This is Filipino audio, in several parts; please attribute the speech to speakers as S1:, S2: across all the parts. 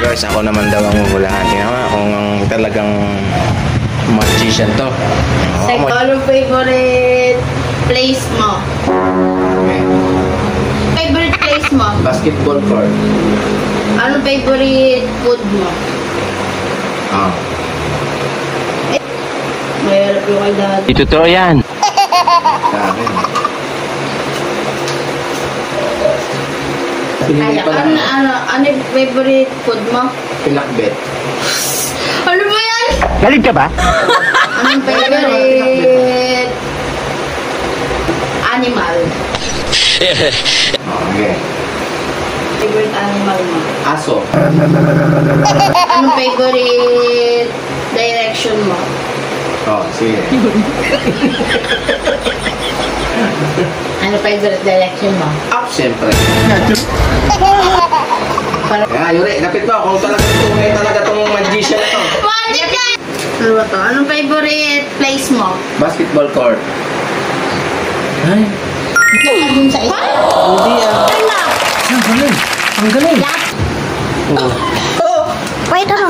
S1: Guys, ako naman daw ang huhulaan. Tingnan mo kung talagang magician to.
S2: Anong favorite place mo?
S1: Okay.
S2: Favorite place mo?
S1: Basketball court.
S2: Anong favorite food mo? Mahirap yung kay daddy.
S1: Ito to yan.
S2: Ay, ano yung favorite food mo?
S1: Pinakbet.
S2: Ano ba yan?
S1: Galit ka ba?
S2: Anong favorite animal?
S1: Okay.
S2: Favorite animal mo?
S1: Aso.
S2: Anong favorite direction mo?
S1: Oh, sige.
S2: Ano favorite direction mo?
S1: Up, siyempre. Kaya, Yuri, lapit mo. Kung talagang tunay talaga itong magician na to.
S2: Magic yan! Ano ba to? Anong favorite place mo?
S1: Basketball court. Ay.
S2: Dun sa isa?
S1: Hindi ah.
S2: Ay na!
S1: Ang galing. Ang galing. Oh.
S2: Wait ako.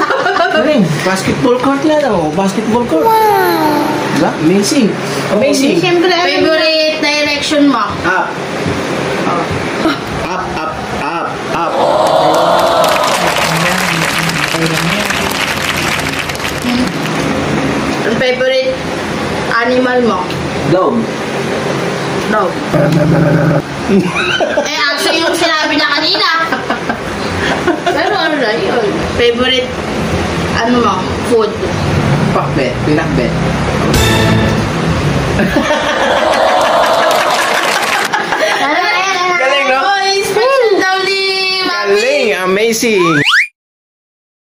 S1: Galing. Basketball court na daw. Basketball court. Wow. Diba? Amazing. Amazing.
S2: Siyempre, favorite direction mo?
S1: Up. Up, up, up, up.
S2: Ang favorite animal mo?
S1: Dog.
S2: Dog. Actually yung sinabi niya kanina. Pero ano na yun? Favorite, ano mo, food?
S1: Pakbet. Pinakbet. Galing, no?
S2: Special daw ni Mami.
S1: Galing. Amazing.